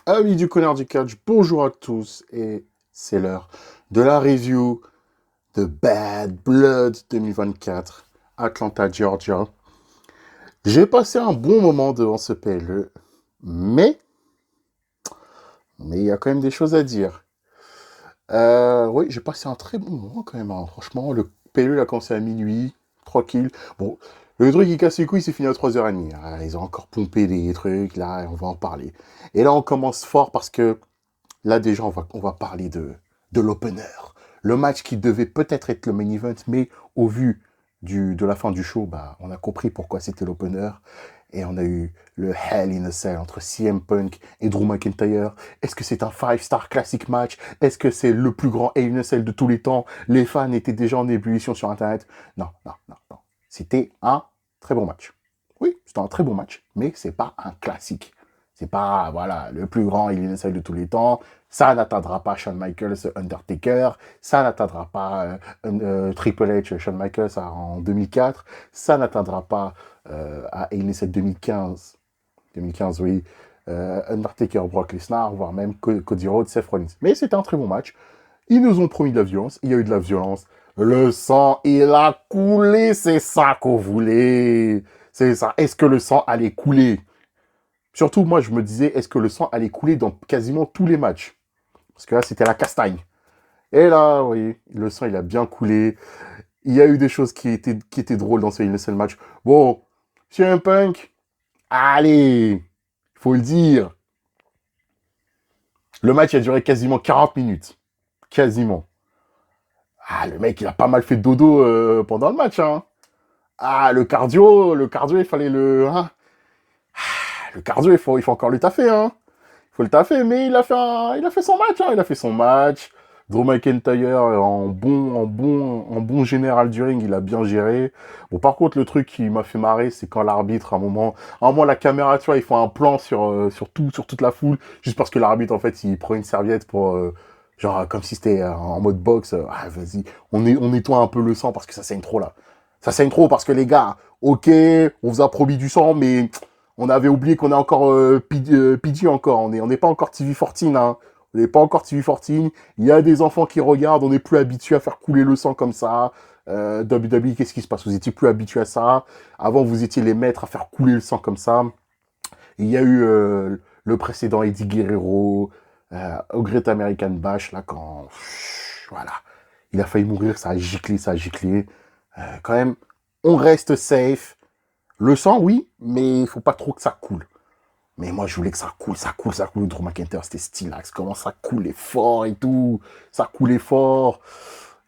Amis du Connard du Catch, bonjour à tous et c'est l'heure de la review de Bad Blood 2024, Atlanta, Georgia. J'ai passé un bon moment devant ce PLE, mais il y a quand même des choses à dire. Oui, j'ai passé un très bon moment quand même, hein. Franchement, le PLE a commencé à minuit, tranquille. Bon, le truc qui casse les couilles, c'est fini à 3h30. Ah, ils ont encore pompé des trucs, là, on va en parler. Et là, on commence fort parce que là, déjà, on va parler de l'opener. Le match qui devait peut-être être le main event, mais au vu de la fin du show, bah, on a compris pourquoi c'était l'opener. Et on a eu le Hell in a Cell entre CM Punk et Drew McIntyre. Est-ce que c'est un 5-star classic match? Est-ce que c'est le plus grand Hell in a Cell de tous les temps? Les fans étaient déjà en ébullition sur Internet. Non, non, non, non. C'était un très bon match. Oui, c'était un très bon match, mais c'est pas un classique. C'est pas, voilà, le plus grand Hell in a Cell de tous les temps. Ça n'atteindra pas Shawn Michaels, Undertaker. Ça n'atteindra pas Triple H, Shawn Michaels en 2004. Ça n'atteindra pas à Hell in a Cell 2015. 2015, oui. Undertaker, Brock Lesnar, voire même Cody Rhodes, Seth Rollins. Mais c'était un très bon match. Ils nous ont promis de la violence. Il y a eu de la violence. Le sang, il a coulé. C'est ça qu'on voulait. C'est ça. Est-ce que le sang allait couler? Surtout, moi, je me disais, est-ce que le sang allait couler dans quasiment tous les matchs? Parce que là, c'était la castagne. Et là, oui, le sang, il a bien coulé. Il y a eu des choses qui étaient drôles dans ce Innocent match. Bon, CM Punk, allez, il faut le dire. Le match a duré quasiment 40 minutes. Quasiment. Ah, le mec, il a pas mal fait de dodo pendant le match, hein. Ah, le cardio, il fallait le... Hein. Le cardio, il faut encore le taffer, hein. Il faut le taffer, mais il a fait son match, hein. Il a fait son match. Drew McIntyre, en bon général du ring, il a bien géré. Bon, par contre, le truc qui m'a fait marrer, c'est quand l'arbitre, à un moment, la caméra, tu vois, ils font un plan sur toute la foule, juste parce que l'arbitre, en fait, il prend une serviette pour, genre, comme si c'était en mode boxe. Ah, vas-y, on nettoie un peu le sang parce que ça saigne trop, là. Ça saigne trop parce que les gars, ok, on vous a promis du sang, mais on avait oublié qu'on est encore PG encore. On n'est pas encore TV14, hein. On n'est pas encore TV14. Il y a des enfants qui regardent. On n'est plus habitué à faire couler le sang comme ça. WWE, qu'est-ce qui se passe? Vous étiez plus habitué à ça. Avant, vous étiez les maîtres à faire couler le sang comme ça. Il y a eu le précédent Eddie Guerrero, au Great American Bash, là, quand... Voilà. Il a failli mourir, ça a giclé, ça a giclé. Quand même, on reste safe. Le sang, oui, mais il faut pas trop que ça coule. Mais moi, je voulais que ça coule, ça coule, ça coule. Drew McIntyre, c'était stylax. Comment ça coulait fort et tout. Ça coulait fort.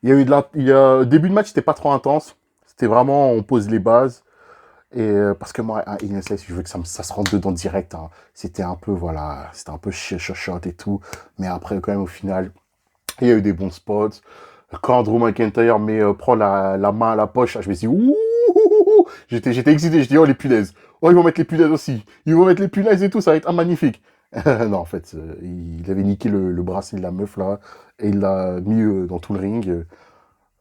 Il y a eu début de match, c'était pas trop intense. C'était vraiment, on pose les bases. Et parce que moi, à Innocence, je veux que ça se rentre dedans direct, hein. C'était un peu, voilà, c'était un peu shot et tout. Mais après, quand même, au final, il y a eu des bons spots. Quand Drew McIntyre prend la main à la poche, je me suis dit, ouh, j'étais excité, je dis, oh, les punaises. Oh, ils vont mettre les punaises aussi. Ils vont mettre les punaises et tout, ça va être magnifique. Non, en fait, il avait niqué le bracelet de la meuf, là, et il l'a mis dans tout le ring.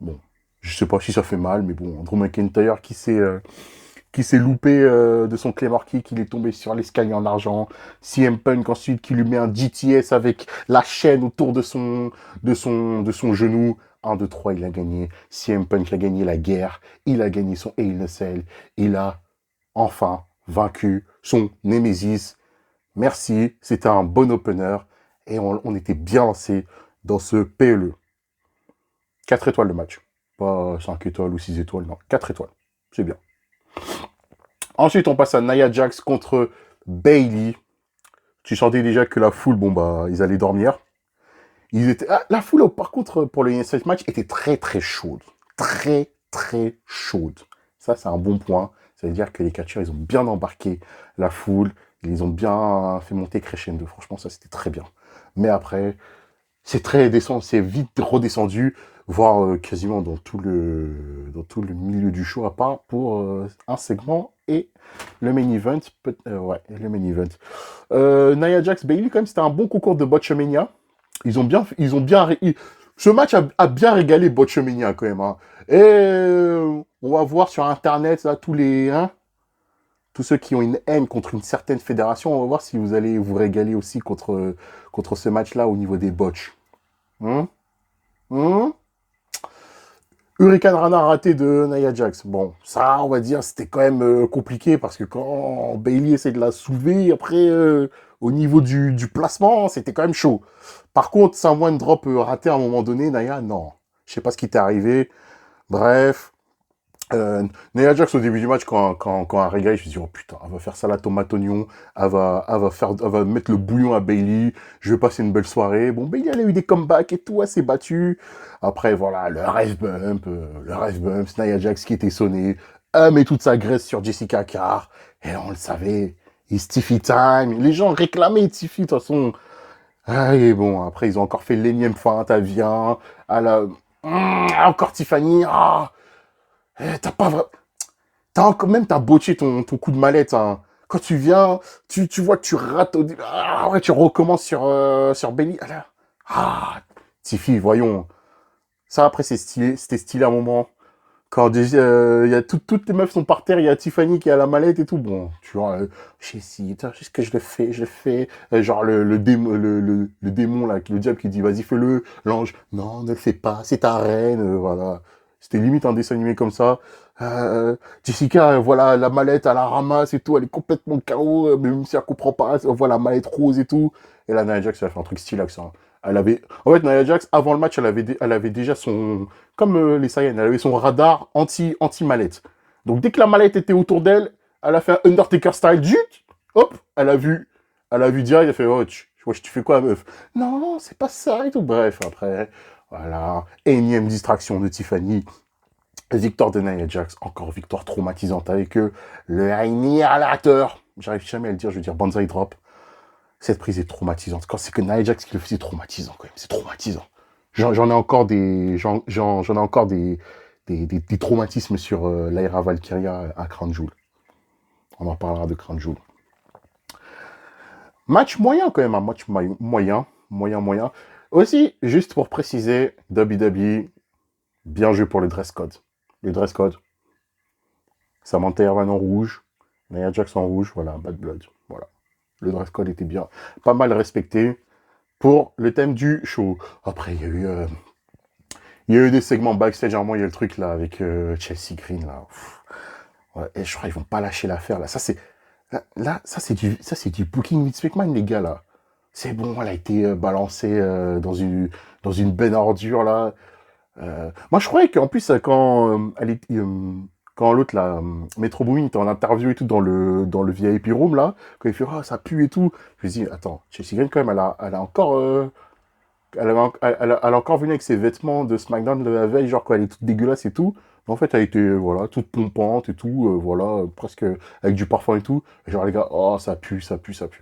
Bon, je sais pas si ça fait mal, mais bon, Drew McIntyre qui s'est loupé de son Claymore Kick, il est tombé sur l'escalier en argent. CM Punk ensuite qui lui met un GTS avec la chaîne autour de son genou. 1, 2, 3, il a gagné. CM Punk a gagné la guerre. Il a gagné son Hell in a Cell. Il a enfin vaincu son Nemesis. Merci, c'était un bon opener. Et on était bien lancé dans ce PLE. 4 étoiles le match. Pas 5 étoiles ou 6 étoiles, non. 4 étoiles. C'est bien. Ensuite, on passe à Nia Jax contre Bayley. Tu sentais déjà que la foule, bon bah, ils allaient dormir. La foule, par contre, pour le United match, était très très chaude. Très très chaude. Ça, c'est un bon point. Ça veut dire que les catcheurs, ils ont bien embarqué la foule. Ils ont bien fait monter crescendo. Franchement, ça, c'était très bien. Mais après, c'est très descendu, c'est vite redescendu, voire quasiment dans tout le milieu du show, à part pour un segment et le main event. Ouais, le main event. Nia Jax Bailey, quand même, c'était un bon concours de Botchamania. Ce match a bien régalé Botchamania, quand même, hein. Et on va voir sur Internet, là, tous ceux qui ont une haine contre une certaine fédération, on va voir si vous allez vous régaler aussi contre ce match-là au niveau des botches. Hum Hum Hurricane Rana raté de Nia Jax. Bon, ça, on va dire, c'était quand même compliqué parce que quand Bailey essaie de la soulever, après, au niveau du placement, c'était quand même chaud. Par contre, Samoan Drop raté à un moment donné, Nia, non. Je sais pas ce qui t'est arrivé. Bref, Nia Jax au début du match, quand elle régaille, je me dis, oh putain, elle va faire ça la tomate oignon, elle va mettre le bouillon à Bailey, je vais passer une belle soirée. Bon, Bailey, elle a eu des comebacks et tout, elle s'est battue. Après, voilà, le ref bump, Nia Jax qui était sonné, elle met toute sa graisse sur Jessica Carr, et là, on le savait, et Stiffy Time, les gens réclamaient Stiffy, de toute façon. Ah, et bon, après, ils ont encore fait l'énième feinte, elle vient, elle a... encore Tiffany, ah, t'as pas vrai. Même t'as botché ton coup de mallette. Hein. Quand tu viens, tu vois que tu rates au début. Ah, ouais, tu recommences sur Belly. Ah, Tiffy, voyons. Ça, après, c'était stylé à un moment. Quand il y a toutes les meufs sont par terre, il y a Tiffany qui a la mallette et tout. Bon, tu vois, j'ai essayé, est-ce que je le fais, genre le démon, là, le diable qui dit, vas-y, fais-le. L'ange, non, ne le fais pas, c'est ta reine, voilà. C'était limite un dessin animé comme ça. Jessica, voilà, la mallette, elle la ramasse et tout, elle est complètement KO, même si elle comprend pas, on voit la mallette rose et tout. Et là, Nia Jax, elle a fait un truc stylé avec ça. Elle avait, en fait, Nia Jax, avant le match, elle avait déjà son, comme les Saiyans, elle avait son radar anti-mallette. Donc, dès que la mallette était autour d'elle, elle a fait un Undertaker style, jut, hop, elle a vu direct, elle a fait, oh, tu fais quoi, meuf? Non, c'est pas ça et tout. Bref, après, voilà, énième distraction de Tiffany. Victoire de Nia Jax, encore victoire traumatisante avec eux. Le annihilateur. J'arrive jamais à le dire, je veux dire Banzai Drop. Cette prise est traumatisante. Quand c'est que Nia Jax qui le fait, c'est traumatisant quand même. C'est traumatisant. J'en ai encore j'en ai encore des traumatismes sur l'Aira Valkyria à Crown Jewel. On en parlera de Crown Jewel. Match moyen quand même, un match moyen. Aussi, juste pour préciser, WWE, bien joué pour le dress code. Le dress code, Samantha Irvine en rouge, Nia Jax en rouge, voilà, Bad Blood. Voilà. Le dress code était bien, pas mal respecté pour le thème du show. Après, il y a eu des segments backstage, à un moment, il y a eu le truc là avec Chelsea Green là. Ouais, et je crois qu'ils vont pas lâcher l'affaire là. Ça c'est du booking Vince McMahon les gars là. C'est bon, elle a été balancée dans une benne à ordures là. Moi, je croyais qu'en plus, quand l'autre, là, Metro Boomin, était en interview et tout dans le VIP room, là, quand il fait, ah, ça pue et tout, je me dis, attends, Chelsea Green, quand même, elle a encore, elle a encore venu avec ses vêtements de SmackDown de la veille, genre, quand elle est toute dégueulasse et tout. Mais en fait, elle était, voilà, toute pompante et tout, voilà, presque avec du parfum et tout. Et genre, les gars, oh, ça pue.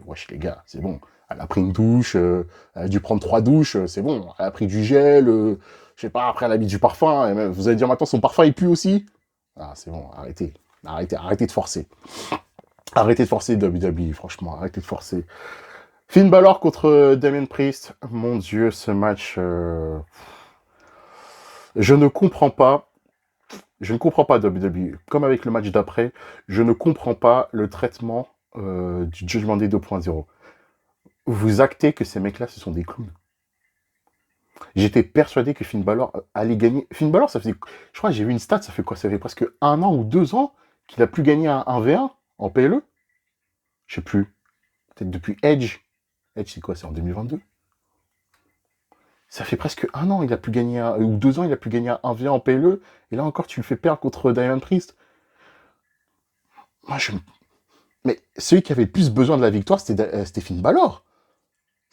Wesh, les gars, c'est bon. Elle a pris une douche, elle a dû prendre 3 douches, c'est bon. Elle a pris du gel, je sais pas, après elle a mis du parfum. Et même, vous allez dire maintenant, son parfum, il pue aussi? Ah, c'est bon, arrêtez de forcer. Arrêtez de forcer WWE, franchement, arrêtez de forcer. Finn Balor contre Damien Priest. Mon Dieu, ce match... Je ne comprends pas. Je ne comprends pas WWE. Comme avec le match d'après, je ne comprends pas le traitement du Judgment Day 2.0. Vous actez que ces mecs-là, ce sont des clowns. J'étais persuadé que Finn Balor allait gagner. Finn Balor, ça faisait... Je crois que j'ai vu une stat, ça fait quoi? Ça fait presque 1 an ou 2 ans qu'il a plus gagné un V1 en PLE. Je sais plus. Peut-être depuis Edge. Edge, c'est quoi? C'est en 2022. Ça fait presque 1 an, il a pu gagner ou 2 ans, il a pu gagner un V en PLE, et là encore, tu le fais perdre contre Diamond Priest. Moi, Mais celui qui avait le plus besoin de la victoire, c'était Finn Balor.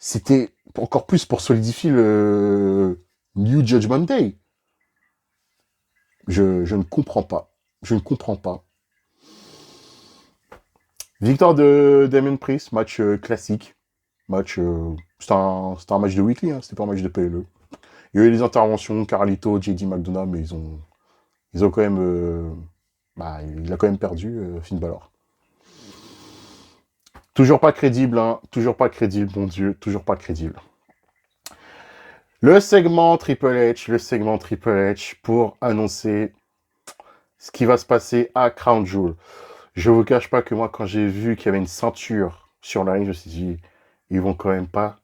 C'était encore plus pour solidifier le New Judgment Day. Je ne comprends pas. Je ne comprends pas. Victoire de Diamond Priest, match classique. C'était un match de weekly, hein, c'était pas un match de PLE. Il y a eu les interventions, Carlito, JD McDonough, mais ils ont quand même... il a quand même perdu, Finn Balor. Toujours pas crédible, hein. Toujours pas crédible, mon Dieu. Toujours pas crédible. Le segment Triple H pour annoncer ce qui va se passer à Crown Jewel. Je vous cache pas que moi, quand j'ai vu qu'il y avait une ceinture sur la ring, je me suis dit, ils vont quand même pas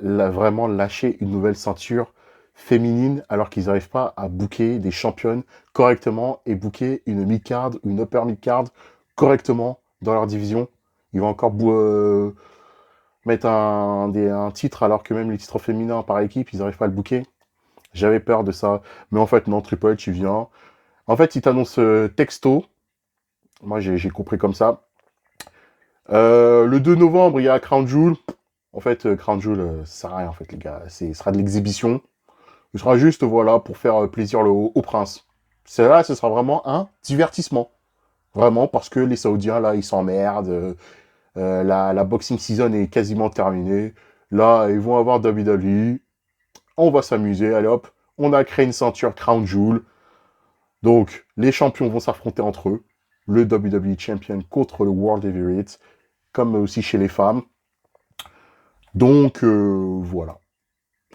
vraiment lâcher une nouvelle ceinture féminine alors qu'ils n'arrivent pas à booker des championnes correctement et booker une mid-card, une upper mid-card correctement dans leur division. Ils vont encore mettre un titre alors que même les titres féminins par équipe, ils n'arrivent pas à le booker. J'avais peur de ça. Mais en fait, non, Triple H, il vient. En fait, il t'annonce texto. Moi, j'ai compris comme ça. Le 2 novembre, il y a Crown Jewel. En fait, Crown Jewel, ça sert à rien, en fait, les gars. Ce sera de l'exhibition. Ce sera juste, voilà, pour faire plaisir au prince. C'est là, ce sera vraiment un divertissement. Vraiment, parce que les Saoudiens, là, ils s'emmerdent. La boxing season est quasiment terminée. Là, ils vont avoir WWE. On va s'amuser. Allez hop, on a créé une ceinture Crown Jewel. Donc, les champions vont s'affronter entre eux. Le WWE Champion contre le World Heavyweight. Comme aussi chez les femmes. Donc, voilà.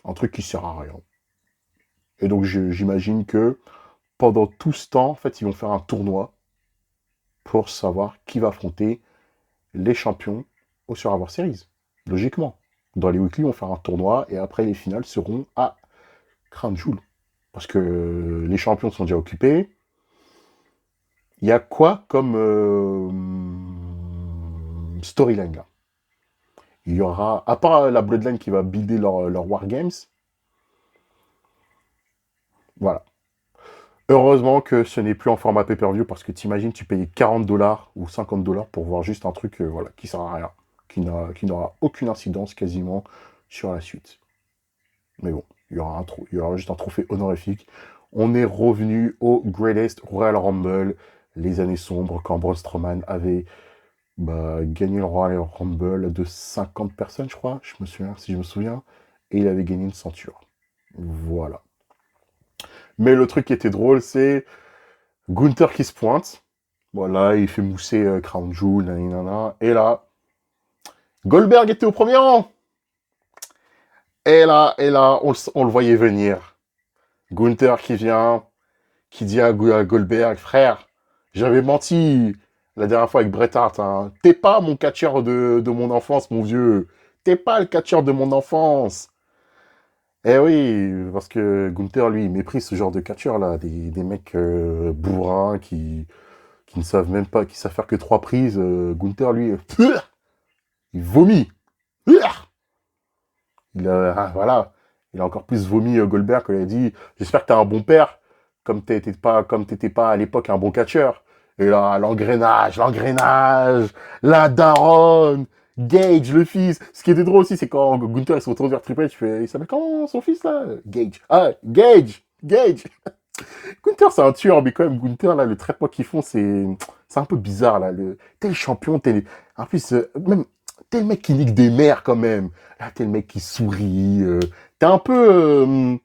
Un truc qui sert à rien. Et donc, j'imagine que pendant tout ce temps, en fait, ils vont faire un tournoi pour savoir qui va affronter les champions au Survivor Series. Logiquement. Dans les weekly, on va faire un tournoi et après, les finales seront à Crown Jewel. Parce que les champions sont déjà occupés. Il y a quoi comme storyline là? Il y aura, à part la Bloodline qui va builder leur Wargames, voilà. Heureusement que ce n'est plus en format pay-per-view parce que t'imagines, tu payais 40$ ou 50$ pour voir juste un truc voilà, qui sert à rien, qui n'aura aucune incidence quasiment sur la suite. Mais bon, il y aura juste un trophée honorifique. On est revenu au Greatest Royal Rumble, les années sombres, quand Braun Strowman avait gagné le Royal Rumble de 50 personnes, je crois, si je me souviens, et il avait gagné une ceinture. Voilà. Mais le truc qui était drôle, c'est Gunther qui se pointe. Voilà, il fait mousser Crown Jewel, nanana. Et là, Goldberg était au premier rang. Et là, on le voyait venir. Gunther qui vient, qui dit à Goldberg, frère, j'avais menti la dernière fois avec Bret Hart. Hein. T'es pas mon catcheur de mon enfance, mon vieux. T'es pas le catcheur de mon enfance. Eh oui, parce que Gunther, lui, il méprise ce genre de catcheur là, des mecs bourrins qui ne savent même pas, qui savent faire que 3 prises. Gunther, lui, il vomit. Voilà. Il a encore plus vomi Goldberg quand il a dit j'espère que t'es un bon père, comme t'étais pas à l'époque un bon catcheur. Et là, l'engrenage, la daronne, Gage, le fils. Ce qui était drôle aussi, c'est quand Gunther il se retourne vers Triple H, il s'appelle comment son fils là? Gage. Ah, Gage. Gunther, c'est un tueur, mais quand même, Gunther, là, le traitement qu'ils font, c'est un peu bizarre, là. T'es le champion, en plus, même, t'es le mec qui nique des mères, quand même. Là, t'es le mec qui sourit. T'es un peu,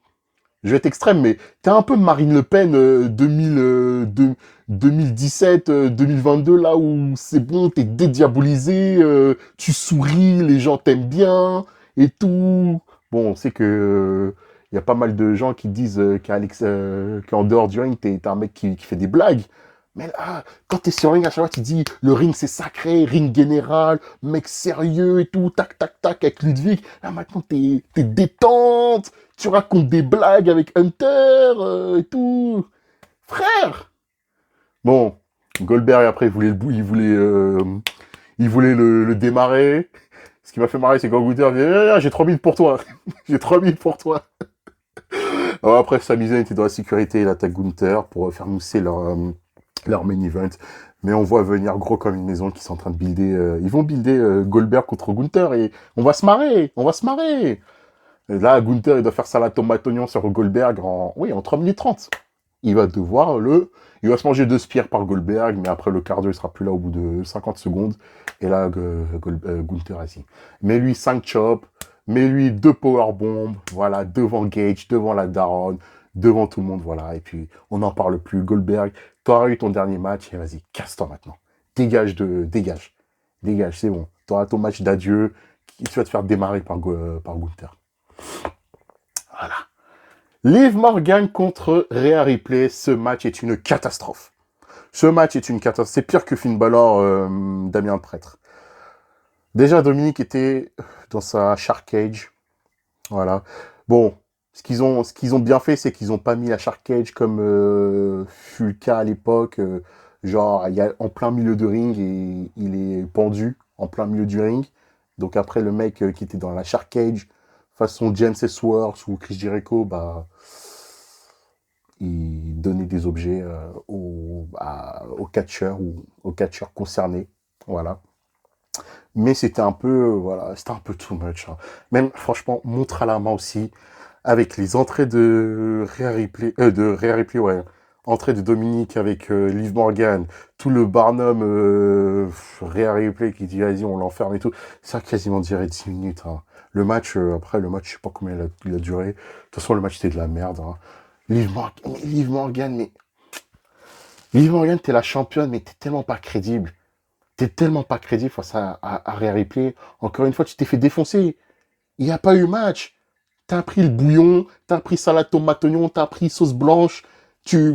je vais être extrême, mais t'es un peu Marine Le Pen 2017, 2022, là où c'est bon, t'es dédiabolisé, tu souris, les gens t'aiment bien, et tout. Bon, on sait que il y a pas mal de gens qui disent qu'en dehors du ring, t'es un mec qui fait des blagues. Mais là, quand t'es sur le ring, à chaque fois, tu dis, le ring, c'est sacré, ring général, mec sérieux et tout, tac, tac, tac, avec Ludwig. Là, maintenant, t'es détente, tu racontes des blagues avec Hunter et tout. Frère! Bon, Goldberg, après, il voulait le démarrer. Ce qui m'a fait marrer, c'est quand Gunther dit, j'ai 3 minutes pour toi. J'ai 3 minutes pour toi. Alors après, Sami Zayn était dans la sécurité, il attaque Gunther pour faire mousser leur main event. Mais on voit venir gros comme une maison qui sont en train de builder. Ils vont builder Goldberg contre Gunther et on va se marrer. On va se marrer. Et là, Gunther, il doit faire salade tomate oignon sur Goldberg en 3 minutes 30. Il va il va se manger 2 spires par Goldberg, mais après le cardio, il sera plus là au bout de 50 secondes. Et là, Gunther assis. Mais lui, 5 chops. Mais lui, 2 powerbombs. Voilà, devant Gage, devant la daronne, devant tout le monde, voilà. Et puis, on n'en parle plus. Goldberg, t'auras eu ton dernier match, et vas-y, casse-toi maintenant. Dégage, c'est bon. T'auras ton match d'adieu, qui tu vas te faire démarrer par Gunther. Voilà. Liv Morgan contre Rhea Ripley, ce match est une catastrophe. Ce match est une catastrophe. C'est pire que Finn Balor, Damien Prêtre. Déjà, Dominique était dans sa Shark Cage. Voilà. Bon, ce qu'ils ont bien fait, c'est qu'ils n'ont pas mis la Shark Cage comme fut le cas à l'époque. Genre, il y a en plein milieu de ring et il est pendu en plein milieu du ring. Donc après, le mec qui était dans la Shark Cage, façon James Ellsworth ou Chris Jericho, bah, il donnait des objets aux catcheurs ou aux catcheurs concernés. Voilà. Mais c'était un peu, voilà, c'était un peu too much, hein. Même, franchement, montre à la main aussi, avec les entrées de Rhea Ripley, ouais. Entrée de Dominique avec Liv Morgan, tout le Barnum, Rhea Ripley qui dit, vas-y, on l'enferme et tout. Ça a quasiment duré 10 minutes, hein. Le match, après, le match, je sais pas combien il a duré. De toute façon, le match, c'était de la merde, hein. Liv Morgan, t'es la championne, mais t'es tellement pas crédible. T'es tellement pas crédible face à Rhea Ripley. Encore une fois, tu t'es fait défoncer. Il n'y a pas eu match. T'as pris le bouillon, t'as pris salade tomate oignon, t'as pris sauce blanche. Tu...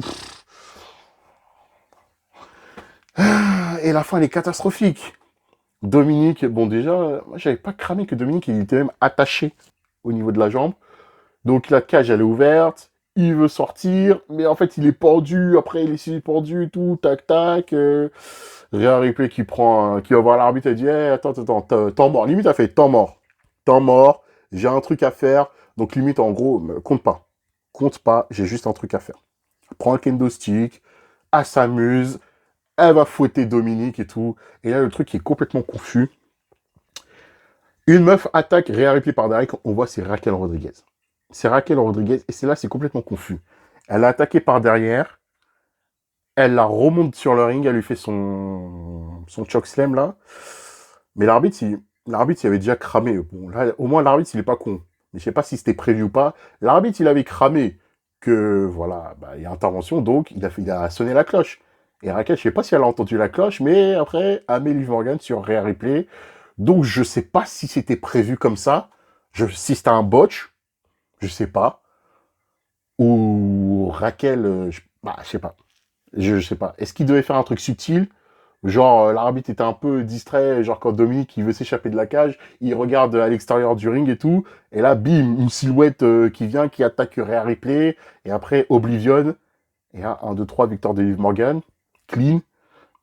Et la fin, elle est catastrophique. Dominique, bon déjà, moi j'avais pas cramé que Dominique, il était même attaché au niveau de la jambe. Donc la cage, elle est ouverte. Il veut sortir, mais en fait, il est pendu. Après, il est pendu et tout. Tac, tac. Rhea Ripley qui va voir l'arbitre et dit attends, temps mort. Limite, elle fait temps mort. Temps mort, j'ai un truc à faire. Donc, limite, en gros, compte pas. Compte pas, j'ai juste un truc à faire. Prends un kendo stick, elle s'amuse, elle va fouetter Dominique et tout. Et là, le truc qui est complètement confus. Une meuf attaque Rhea Ripley par derrière, on voit c'est Raquel Rodriguez. C'est Raquel Rodriguez, et c'est là, c'est complètement confus. Elle a attaqué par derrière, elle la remonte sur le ring, elle lui fait son chokeslam là. Mais l'arbitre, il avait déjà cramé. Bon, là, au moins, l'arbitre, il est pas con. Mais je sais pas si c'était prévu ou pas. L'arbitre, il avait cramé que, voilà, bah, il y a intervention, donc il a sonné la cloche. Et Raquel, je sais pas si elle a entendu la cloche, mais après, Amélie Morgan sur Rhea Ripley. Donc, je sais pas si c'était prévu comme ça. Si c'était un botch, je sais pas. Ou Raquel, je sais pas. Je sais pas. Est-ce qu'il devait faire un truc subtil? Genre, l'arbitre était un peu distrait, genre quand Dominique il veut s'échapper de la cage, il regarde à l'extérieur du ring et tout, et là, bim, une silhouette qui vient, qui attaque Rhea Ripley, et après Oblivion, et là, 1, 2, 3, victoire de Liv Morgan, clean,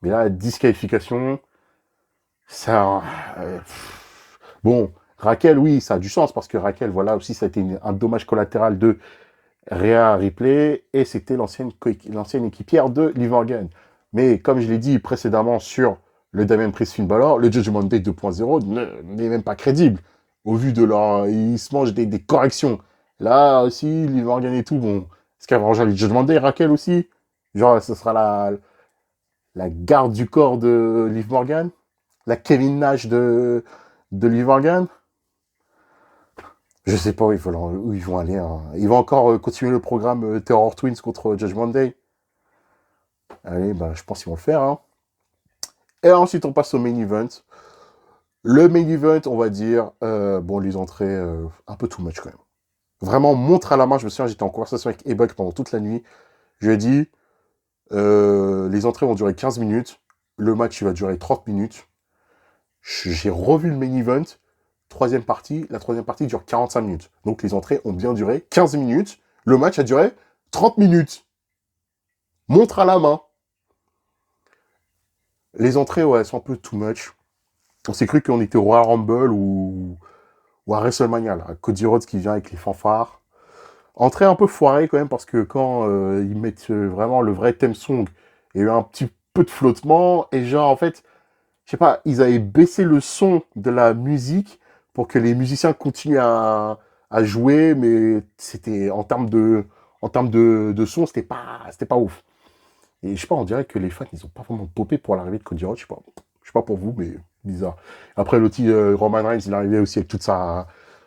mais là, disqualification, ça... Bon, Raquel, oui, ça a du sens, parce que Raquel, voilà, aussi, ça a été un dommage collatéral de Rhea Ripley, et c'était l'ancienne équipière de Liv Morgan. Mais comme je l'ai dit précédemment sur le Damien Priest Finn Balor, le Judgment Day 2.0 n'est même pas crédible. Au vu de leur... Ils se mangent des corrections. Là aussi, Liv Morgan et tout, bon... Est-ce qu'elle va rejoindre le Judgment Day, Raquel aussi? Genre, ce sera la garde du corps de Liv Morgan? La Kevin Nash de Liv Morgan? Je sais pas où ils vont aller, hein. Ils vont encore continuer le programme Terror Twins contre Judgment Day. Allez, bah, je pense qu'ils vont le faire, hein. Et ensuite, on passe au main event. Le main event, on va dire, bon, les entrées, un peu too much quand même. Vraiment, montre à la main. Je me souviens, j'étais en conversation avec Ebuck pendant toute la nuit. Je lui ai dit, les entrées vont durer 15 minutes. Le match, il va durer 30 minutes. J'ai revu le main event. Troisième partie. La troisième partie dure 45 minutes. Donc, les entrées ont bien duré 15 minutes. Le match a duré 30 minutes. Montre à la main. Les entrées, ouais, elles sont un peu too much. On s'est cru qu'on était au Royal Rumble ou à WrestleMania, là. Cody Rhodes qui vient avec les fanfares. Entrée un peu foirée quand même, parce que quand ils mettent vraiment le vrai theme song, il y a eu un petit peu de flottement, et genre, en fait, je sais pas, ils avaient baissé le son de la musique pour que les musiciens continuent à jouer, mais c'était, en termes de son, c'était pas ouf. Et je sais pas, on dirait que les fans, ils ont pas vraiment popé pour l'arrivée de Cody Rhodes, je sais pas pour vous, mais bizarre. Après, l'autre, Roman Reigns, il est arrivé aussi avec toute sa,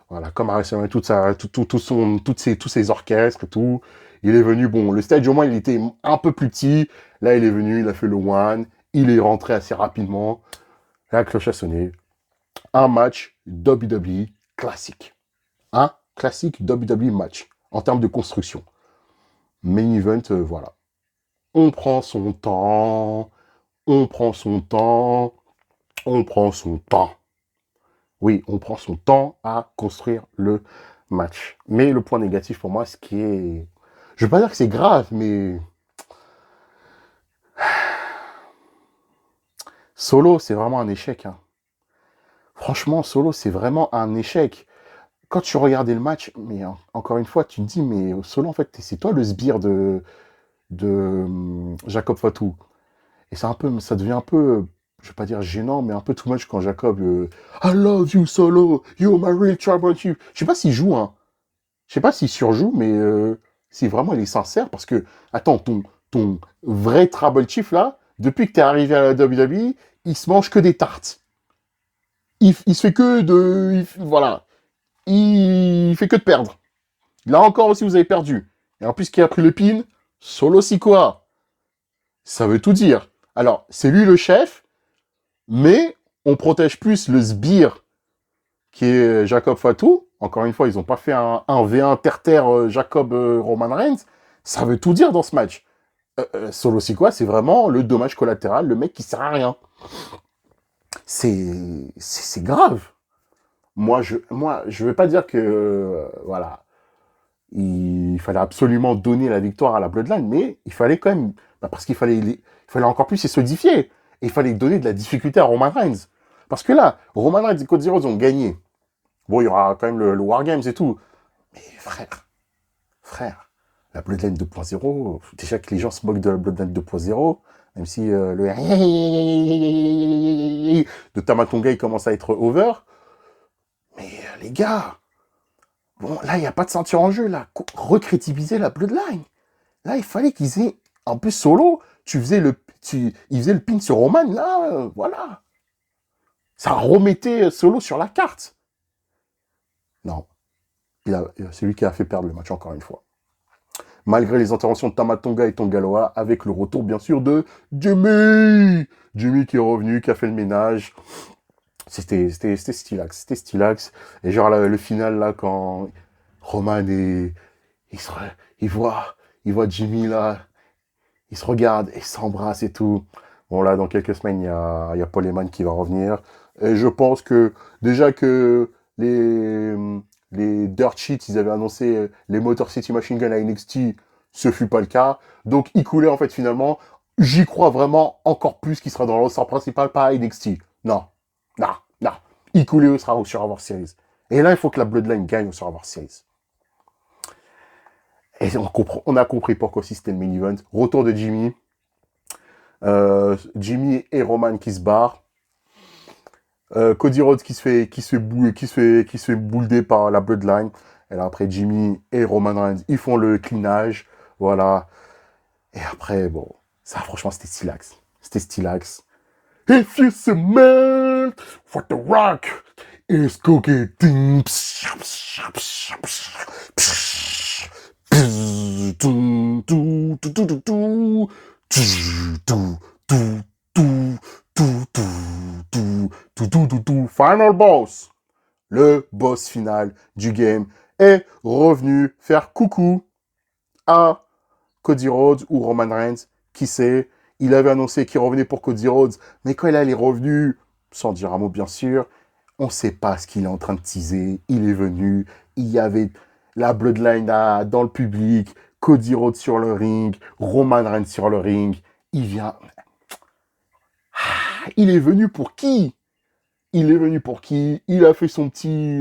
voilà, comme à WrestleMania, tous ses orchestres et tout. Il est venu, bon, le stage au moins, il était un peu plus petit. Là, il est venu, il a fait le one. Il est rentré assez rapidement. La cloche a sonné. Un match WWE classique. Un classique WWE match. En termes de construction. Main event, voilà. On prend son temps, on prend son temps, on prend son temps. Oui, on prend son temps à construire le match. Mais le point négatif pour moi, ce qui est... Je ne veux pas dire que c'est grave, mais Solo, c'est vraiment un échec, hein. Franchement, Solo, c'est vraiment un échec. Quand tu regardais le match, mais encore une fois, tu te dis, mais Solo, en fait, c'est toi le sbire de Jacob Fatou. Et c'est un peu, ça devient un peu, je vais pas dire gênant, mais un peu too much quand Jacob, I love you, Solo, you're my real tribal chief. Je sais pas s'il joue, hein. Je sais pas s'il surjoue, mais si vraiment il est sincère, parce que, attends, ton vrai tribal chief, là, depuis que t'es arrivé à la WWE, il se mange que des tartes. Il se fait que de... voilà. Il fait que de perdre. Là encore aussi, vous avez perdu. Et en plus, qui a pris le pin, Solo Sikoa. Ça veut tout dire. Alors, c'est lui le chef, mais on protège plus le sbire qui est Jacob Fatou. Encore une fois, ils n'ont pas fait un V1 terre-terre Jacob Roman Reigns. Ça veut tout dire dans ce match. Solo Sikoa, c'est vraiment le dommage collatéral, le mec qui sert à rien. C'est grave. Je veux pas dire que, voilà, il fallait absolument donner la victoire à la Bloodline, mais il fallait quand même, parce il fallait encore plus se solidifier. Et il fallait donner de la difficulté à Roman Reigns. Parce que là, Roman Reigns et Cody Rhodes ont gagné. Bon, il y aura quand même le War Games et tout. Mais frère, la Bloodline 2.0, déjà que les gens se moquent de la Bloodline 2.0, même si le de Tamatonga il commence à être over. Mais les gars, bon, là, il n'y a pas de ceinture en jeu, là. Recrétiviser la Bloodline. Là, il fallait qu'ils aient un peu solo. Il faisait le pin sur Roman, là, voilà. Ça remettait solo sur la carte. Non, c'est lui qui a fait perdre le match, encore une fois. Malgré les interventions de Tamatonga et Tongaloa, avec le retour, bien sûr, de Jimmy. Jimmy qui est revenu, qui a fait le ménage. C'était stylax. Et genre, le final, là, quand Roman est... Il, se, il voit Jimmy, là, ils se regardent, ils s'embrassent et tout. Bon, là, dans quelques semaines, il y a Paul Heyman qui va revenir. Et je pense que, déjà que les Dirt Sheets, ils avaient annoncé les Motor City Machine Gun à NXT, ce fut pas le cas. Donc, il coulait, en fait, finalement. J'y crois vraiment encore plus qu'il sera dans le roster principal, pas à NXT. Non, non, non. Il coulait sera au Survivor Series. Et là, il faut que la Bloodline gagne au Survivor Series. Et on a compris pourquoi aussi c'était le main event. Retour de Jimmy. Jimmy et Roman qui se barrent. Cody Rhodes qui se fait boulder par la Bloodline. Et là, après, Jimmy et Roman Reigns, ils font le cleanage. Voilà. Et après, bon, ça, franchement, c'était stylax. C'était stylax. If you smell what the rock is cooking. Final boss. Le boss final du game est revenu faire coucou à Cody Rhodes ou Roman Reigns. Qui sait? Il avait annoncé qu'il revenait pour Cody Rhodes, mais quand il est revenu, sans dire un mot bien sûr, on ne sait pas ce qu'il est en train de teaser. Il est venu, il y avait la Bloodline dans le public, Cody Rhodes sur le ring, Roman Reigns sur le ring. Il vient... Il est venu pour qui? Il est venu pour qui? Il a fait son petit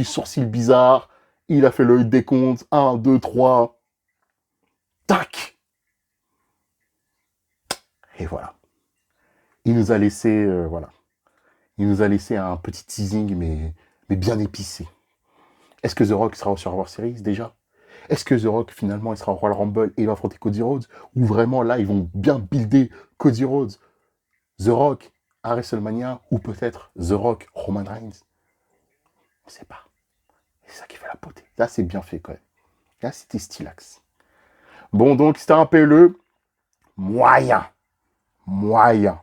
sourcil bizarre. Il a fait le décompte. 1, 2, 3. Tac! Et voilà. Il nous a laissé, voilà. Il nous a laissé un petit teasing, mais bien épicé. Est-ce que The Rock sera au Survivor Series déjà? Est-ce que The Rock, finalement, il sera au Royal Rumble et il va affronter Cody Rhodes? Ou vraiment, là, ils vont bien builder Cody Rhodes, The Rock à WrestleMania? Ou peut-être The Rock, Roman Reigns? On ne sait pas. C'est ça qui fait la beauté. Là, c'est bien fait, quand même. Là, c'était stylax. Bon, donc, c'était un PLE moyen. Moyen.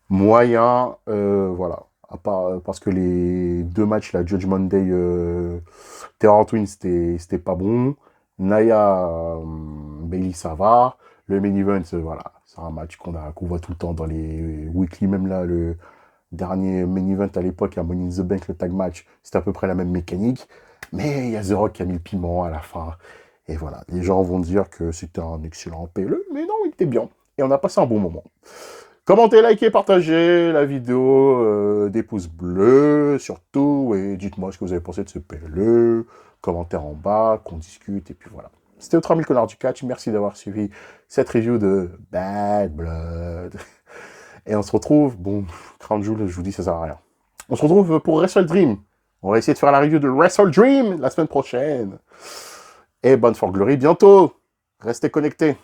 Moyen, voilà. À part, parce que les deux matchs, la Judgment Day, Terror Twins, c'était pas bon. Naya, Bailey, ça va. Le main event, voilà, c'est un match qu'on voit tout le temps dans les weekly, même là, le dernier main event à l'époque, à Money in the Bank, le tag match, c'était à peu près la même mécanique. Mais il y a The Rock qui a mis le piment à la fin. Et voilà, les gens vont dire que c'était un excellent PLE, mais non, il était bien. Et on a passé un bon moment. Commentez, likez, partagez la vidéo, des pouces bleus, surtout, et dites-moi ce que vous avez pensé de ce PLE, commentaire en bas, qu'on discute, et puis voilà. C'était votre ami le connard du catch, merci d'avoir suivi cette review de Bad Blood. Et on se retrouve, bon, Crown Jewel, je vous dis, ça sert à rien. On se retrouve pour Wrestle Dream. On va essayer de faire la review de Wrestle Dream la semaine prochaine. Et bonne for Glory bientôt. Restez connectés.